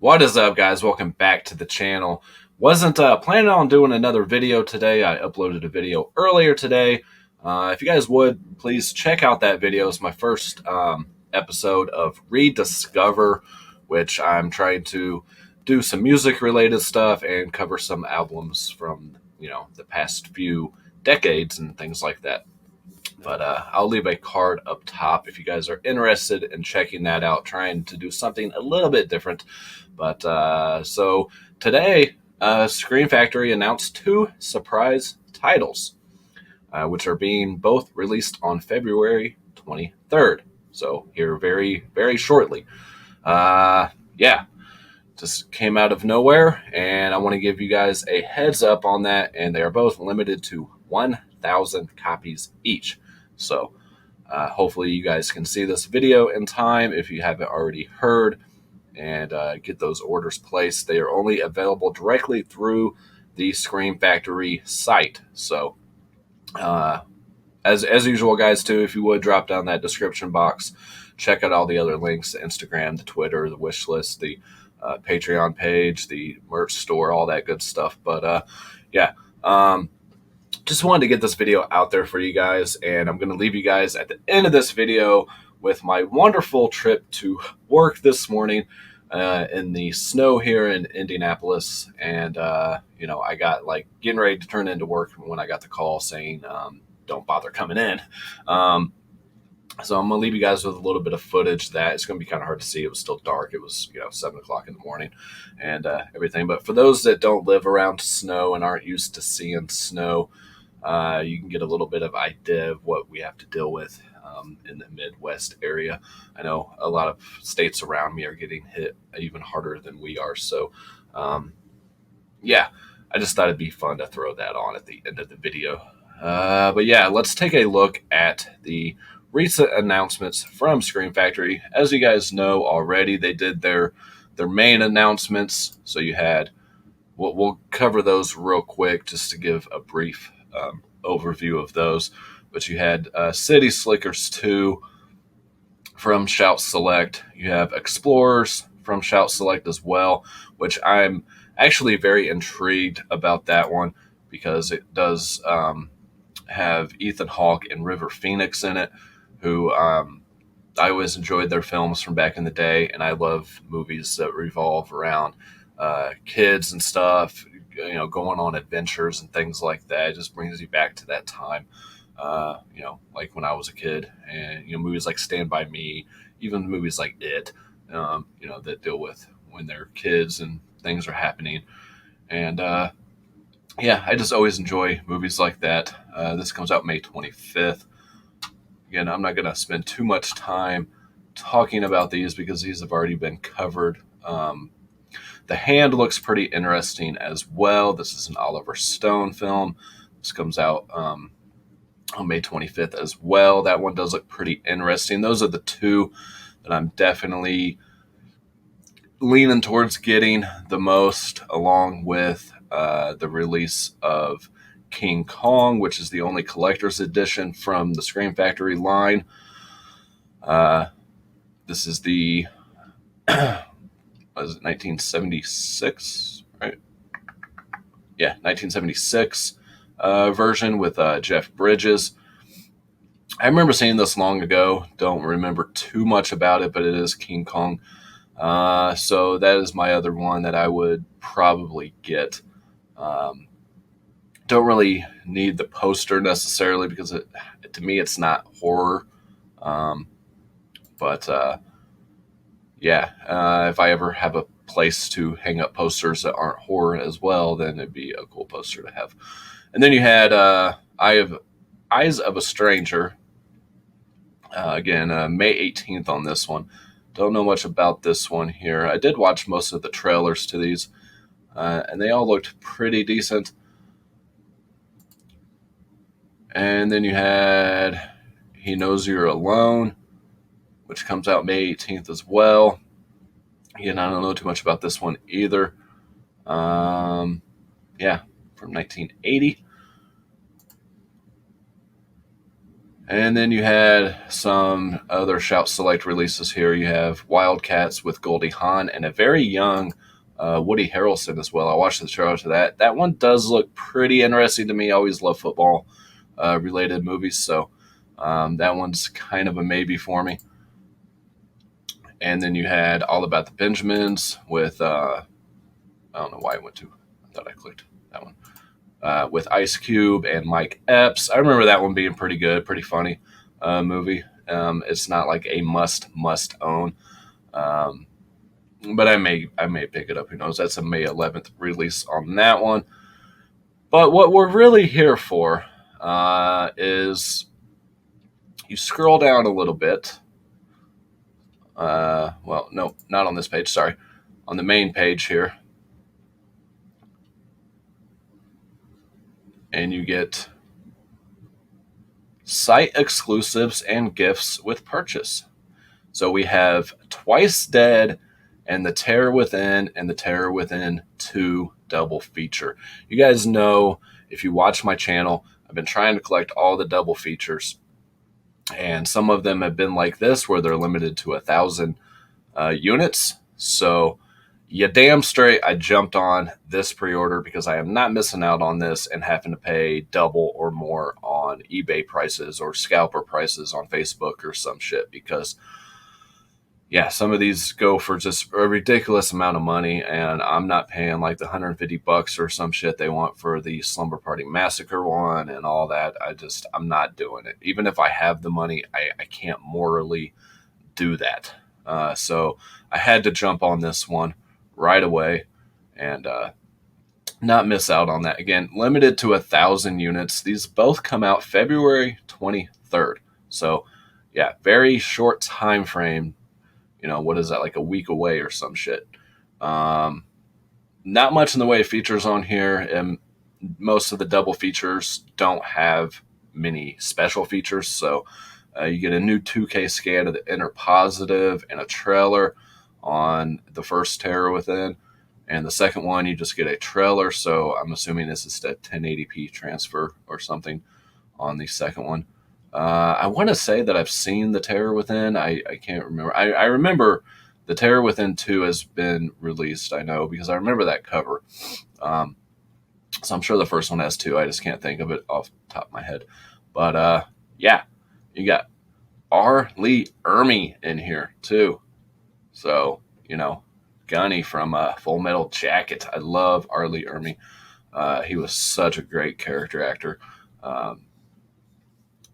What is up, guys? Welcome back to the channel. Wasn't planning on doing another video today. I uploaded a video earlier today. If you guys would, please check out that video. It's my first episode of Rediscover, which I'm trying to do some music-related stuff and cover some albums from, the past few decades and things like that. But I'll leave a card up top if you guys are interested in checking that out, trying to do something a little bit different. But so today, Scream Factory announced two surprise titles, which are being both released on February 23rd. So here very, very shortly. Yeah, just came out of nowhere, and I want to give you guys a heads up on that. And they are both limited to 1,000 copies each. So hopefully you guys can see this video in time if you haven't already heard, and get those orders placed. They are only available directly through the Scream Factory site. So as usual, guys, too, if you would drop down that description box, check out all the other links: the Instagram, the Twitter, the wish list, the Patreon page, the merch store, all that good stuff. But yeah. Just wanted to get this video out there for you guys, and I'm going to leave you guys at the end of this video with my wonderful trip to work this morning in the snow here in Indianapolis. And, I got getting ready to turn into work when I got the call saying, don't bother coming in. So I'm going to leave you guys with a little bit of footage that it's going to be kind of hard to see. It was still dark. It was, 7 o'clock in the morning and everything. But for those that don't live around snow and aren't used to seeing snow, you can get a little bit of idea of what we have to deal with in the Midwest area. I know a lot of states around me are getting hit even harder than we are. So, yeah, I just thought it'd be fun to throw that on at the end of the video. But yeah, let's take a look at the recent announcements from Scream Factory. As you guys know already, they did their main announcements. So you had, we'll cover those real quick just to give a brief overview of those. But you had City Slickers 2 from Shout Select. You have Explorers from Shout Select as well, which I'm actually very intrigued about that one because it does have Ethan Hawke and River Phoenix in it, who I always enjoyed their films from back in the day, and I love movies that revolve around kids and stuff, going on adventures and things like that. It just brings you back to that time, like when I was a kid. And, movies like Stand By Me, even movies like It, that deal with when they're kids and things are happening. And, yeah, I just always enjoy movies like that. This comes out May 25th. Again, I'm not going to spend too much time talking about these because these have already been covered. The Hand looks pretty interesting as well. This is an Oliver Stone film. This comes out on May 25th as well. That one does look pretty interesting. Those are the two that I'm definitely leaning towards getting the most, along with the release of King Kong, which is the only collector's edition from the Scream Factory line. This is the... was it 1976, right? Yeah, 1976 version with Jeff Bridges. I remember seeing this long ago. Don't remember too much about it, but it is King Kong. So that is my other one that I would probably get. Don't really need the poster necessarily because to me it's not horror. But yeah, if I ever have a place to hang up posters that aren't horror as well, then it'd be a cool poster to have. And then you had Eyes of a Stranger. Again, May 18th on this one. Don't know much about this one here. I did watch most of the trailers to these, and they all looked pretty decent. And then you had He Knows You're Alone, which comes out May 18th as well. Again, I don't know too much about this one either. Yeah, from 1980. And then you had some other Shout Select releases here. You have Wildcats with Goldie Hawn and a very young Woody Harrelson as well. I watched the trailer to that. That one does look pretty interesting to me. I always love football related movies, so that one's kind of a maybe for me. And then you had All About the Benjamins with, I don't know why I went to, I thought I clicked that one. With Ice Cube and Mike Epps. I remember that one being pretty good, pretty funny movie. It's not like a must own, but I may pick it up. Who knows? That's a May 11th release on that one. But what we're really here for is you scroll down a little bit. Well, no, not on this page. Sorry, on the main page here. And you get site exclusives and gifts with purchase. So we have Twice Dead and The Terror Within and The Terror Within 2 double feature. You guys know, if you watch my channel, I've been trying to collect all the double features. And some of them have been like this, where they're limited to 1,000 units. So yeah, damn straight, I jumped on this pre-order because I am not missing out on this and having to pay double or more on eBay prices or scalper prices on Facebook or some shit. Because yeah, some of these go for just a ridiculous amount of money, and I'm not paying like the $150 or some shit they want for the Slumber Party Massacre one and all that. I'm not doing it. Even if I have the money, I can't morally do that. So I had to jump on this one right away and not miss out on that. Again, limited to 1,000 units. These both come out February 23rd. So yeah, very short time frame. You know, what is that, like a week away or some shit? Not much in the way of features on here, and most of the double features don't have many special features. So you get a new 2K scan of the inner positive and a trailer on the first Terror Within. And the second one, you just get a trailer. So I'm assuming this is a 1080p transfer or something on the second one. I want to say that I've seen The Terror Within. I can't remember. I remember The Terror Within 2 has been released, I know, because I remember that cover. So I'm sure the first one has 2. I just can't think of it off the top of my head. But yeah, you got R. Lee Ermey in here too. So, you know, Gunny from Full Metal Jacket. I love R. Lee Ermey. He was such a great character actor.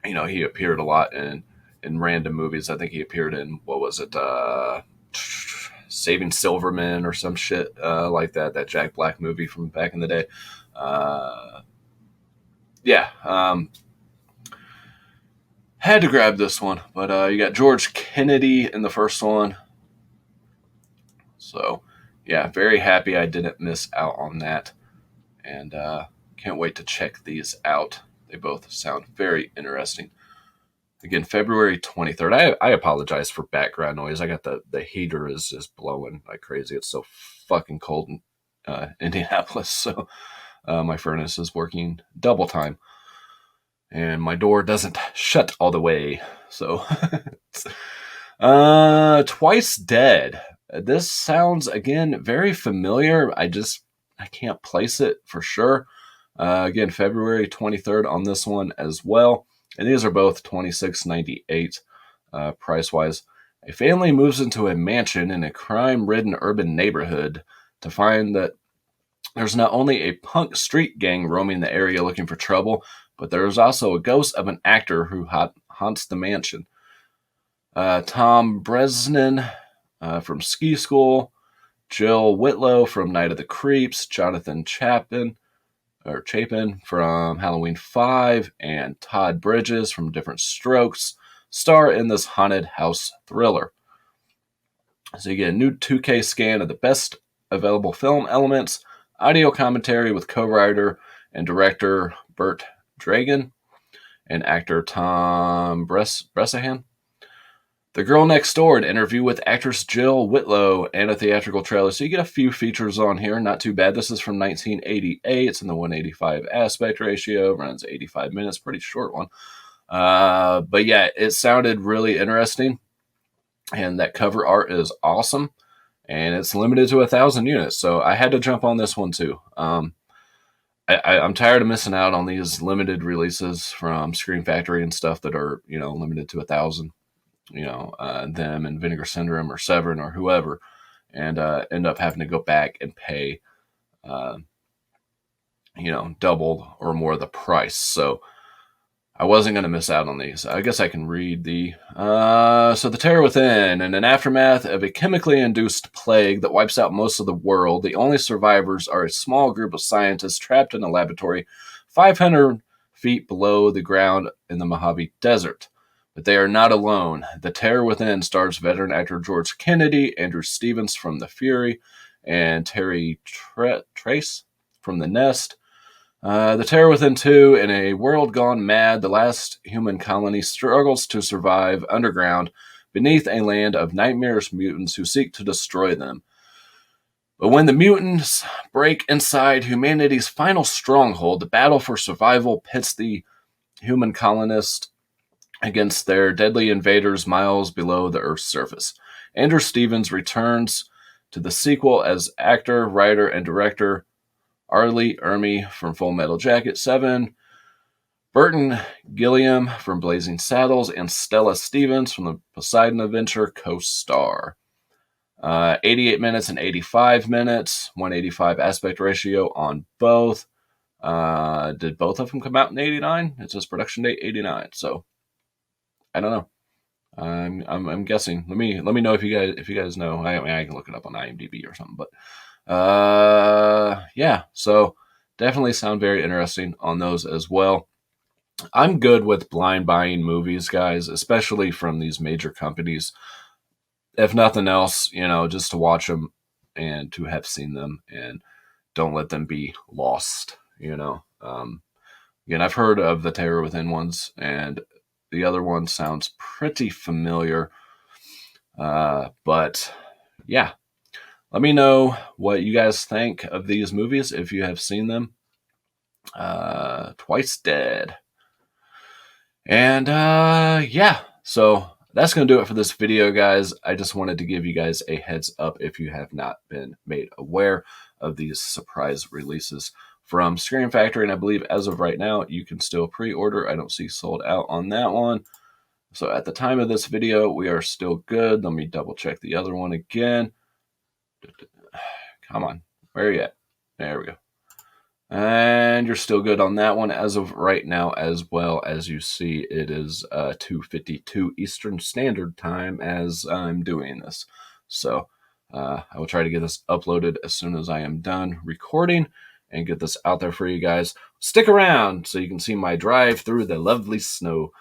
You know, he appeared a lot in random movies. I think he appeared in, what was it, Saving Silverman or some shit like that Jack Black movie from back in the day. Had to grab this one, but you got George Kennedy in the first one. So, yeah, very happy I didn't miss out on that. And can't wait to check these out. They both sound very interesting. Again, February 23rd. I apologize for background noise. I got the heater is blowing like crazy. It's so fucking cold in Indianapolis. So my furnace is working double time. And my door doesn't shut all the way. So, Twice Dead. This sounds, again, very familiar. I can't place it for sure. Again, February 23rd on this one as well. And these are both $26.98 price-wise. A family moves into a mansion in a crime-ridden urban neighborhood to find that there's not only a punk street gang roaming the area looking for trouble, but there is also a ghost of an actor who haunts the mansion. Tom Bresnan from Ski School, Jill Whitlow from Night of the Creeps, Jonathan Chapin from Halloween 5, and Todd Bridges from Different Strokes star in this haunted house thriller. So you get a new 2K scan of the best available film elements, audio commentary with co-writer and director Burt Dragan and actor Tom Bresnahan. The Girl Next Door, an interview with actress Jill Whitlow, and a theatrical trailer. So you get a few features on here. Not too bad. This is from 1988. It's in the 185 aspect ratio. Runs 85 minutes. Pretty short one. But yeah, it sounded really interesting, and that cover art is awesome, and it's limited to 1,000 units. So I had to jump on this one too. I'm tired of missing out on these limited releases from Scream Factory and stuff that are, limited to 1,000. Them and Vinegar Syndrome or Severin or whoever, and end up having to go back and pay, uh, double or more the price. So I wasn't going to miss out on these. I guess I can read so The Terror Within. In an aftermath of a chemically induced plague that wipes out most of the world, the only survivors are a small group of scientists trapped in a laboratory 500 feet below the ground in the Mojave Desert. But they are not alone. The Terror Within stars veteran actor George Kennedy, Andrew Stevens from The Fury, and Terry Trace from The Nest. The Terror Within 2, in a world gone mad, the last human colony struggles to survive underground beneath a land of nightmarish mutants who seek to destroy them. But when the mutants break inside humanity's final stronghold, the battle for survival pits the human colonists against their deadly invaders miles below the Earth's surface. Andrew Stevens returns to the sequel as actor, writer, and director Arlie Ermey from Full Metal Jacket 7, Burton Gilliam from Blazing Saddles, and Stella Stevens from the Poseidon Adventure co-star. 88 minutes and 85 minutes, 185 aspect ratio on both. Did both of them come out in 89? It says production date 89, so I don't know. I'm guessing. Let me know if you guys know. I can look it up on IMDb or something, but yeah, so definitely sound very interesting on those as well. I'm good with blind buying movies, guys, especially from these major companies. If nothing else, just to watch them and to have seen them, and don't let them be lost. Again, I've heard of the Terror Within ones, and the other one sounds pretty familiar. But yeah, let me know what you guys think of these movies if you have seen them. Twice Dead. And yeah, so that's going to do it for this video, guys. I just wanted to give you guys a heads up if you have not been made aware of these surprise releases from Scream Factory. And I believe as of right now, you can still pre-order. I don't see sold out on that one. So at the time of this video, we are still good. Let me double check the other one again. Come on, where are you at? There we go. And you're still good on that one as of right now as well. As you see, it is 2:52 Eastern Standard Time as I'm doing this. So I will try to get this uploaded as soon as I am done recording and get this out there for you guys. Stick around so you can see my drive through the lovely snow.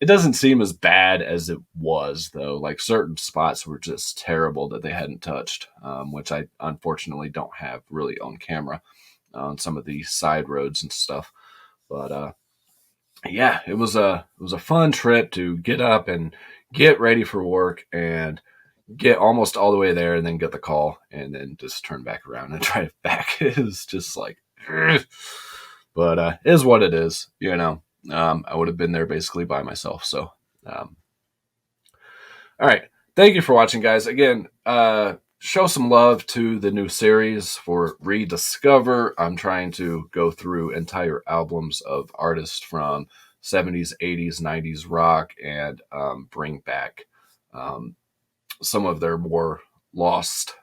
It doesn't seem as bad as it was, though. Like, certain spots were just terrible that they hadn't touched, which I unfortunately don't have really on camera on some of the side roads and stuff. But yeah, it was a fun trip to get up and get ready for work and get almost all the way there and then get the call and then just turn back around and drive back. It was just like, but it is what it is, I would have been there basically by myself. So, all right. Thank you for watching, guys. Again, show some love to the new series for Rediscover. I'm trying to go through entire albums of artists from 70s, 80s, 90s rock and bring back some of their more lost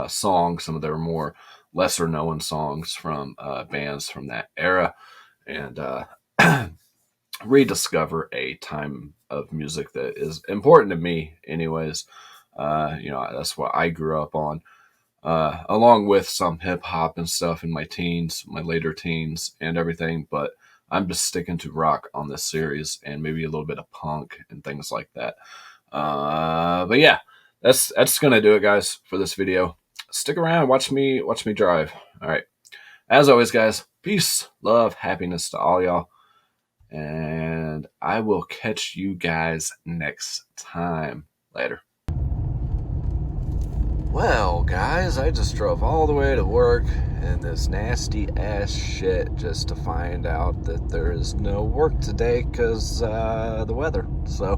songs, some of their more lesser known songs from bands from that era, and rediscover a time of music that is important to me anyways. That's what I grew up on, along with some hip hop and stuff in my teens, my later teens and everything, but I'm just sticking to rock on this series and maybe a little bit of punk and things like that. But yeah, that's gonna do it, guys, for this video. Stick around, watch me drive. All right, as always, guys, peace, love, happiness to all y'all. And I will catch you guys next time. Later. Well, guys, I just drove all the way to work in this nasty ass shit just to find out that there is no work today because the weather. So,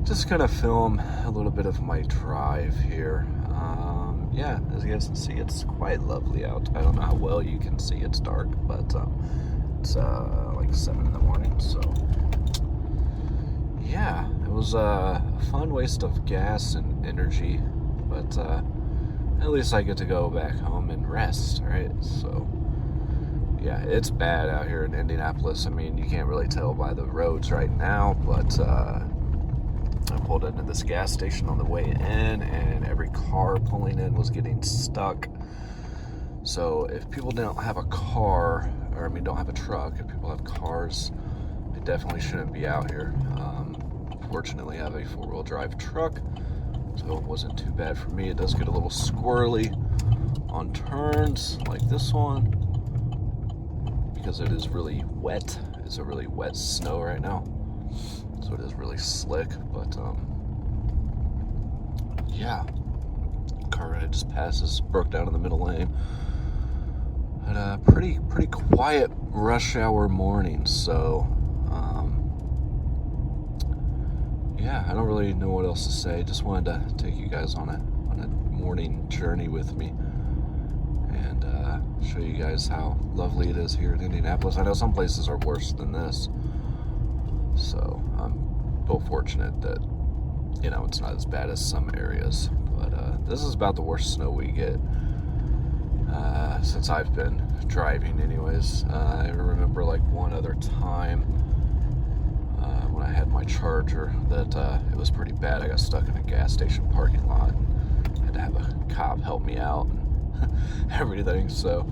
just gonna film a little bit of my drive here. Yeah, as you guys can see, it's quite lovely out. I don't know how well you can see, it's dark, but it's like 7 in the morning, so yeah, it was a fun waste of gas and energy, but at least I get to go back home and rest, right? So yeah, it's bad out here in Indianapolis. I mean, you can't really tell by the roads right now, but I pulled into this gas station on the way in, and every car pulling in was getting stuck. So if people don't have a car, or I mean don't have a truck, if people have cars, they definitely shouldn't be out here. Fortunately, I have a 4-wheel drive truck, so it wasn't too bad for me. It does get a little squirrely on turns like this one because it is really wet. It's a really wet snow right now, so it is really slick. But yeah, car ride just passes, broke down in the middle lane. Had a pretty quiet rush hour morning, so yeah, I don't really know what else to say. Just wanted to take you guys on a morning journey with me and show you guys how lovely it is here in Indianapolis. I know some places are worse than this, so I'm both fortunate that, you know, it's not as bad as some areas. But this is about the worst snow we get since I've been driving anyways. I remember like one other time when I had my Charger that it was pretty bad. I got stuck in a gas station parking lot and had to have a cop help me out and everything. So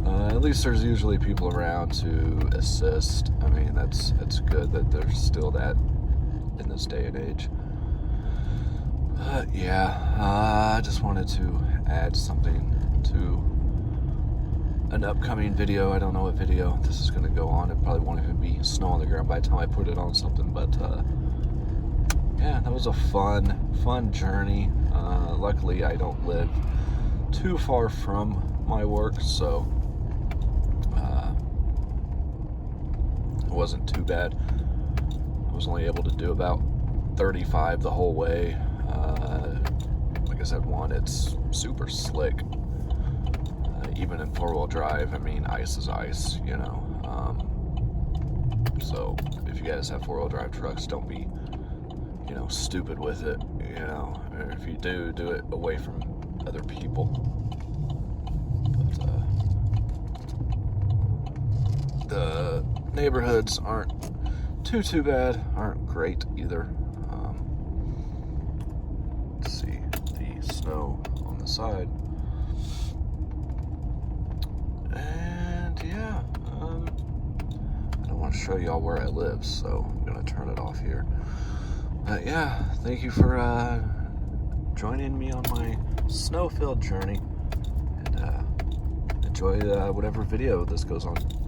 at least there's usually people around to assist. I mean, that's good that there's still that in this day and age. But yeah, I just wanted to add something to an upcoming video. I don't know what video this is going to go on. It probably won't even be snow on the ground by the time I put it on something. But yeah, that was a fun journey. Luckily, I don't live too far from my work, so it wasn't too bad. I was only able to do about 35 the whole way. Like I said, it's super slick. Even in 4-wheel drive, I mean, ice is ice, you know. So if you guys have 4-wheel drive trucks, don't be, you know, stupid with it, you know. Or if you do it away from other people. But the neighborhoods aren't too bad, aren't great either. Let's see the snow on the side. And yeah, I don't want to show y'all where I live, so I'm gonna turn it off here. But yeah, thank you for joining me on my snow-filled journey, and enjoy whatever video this goes on.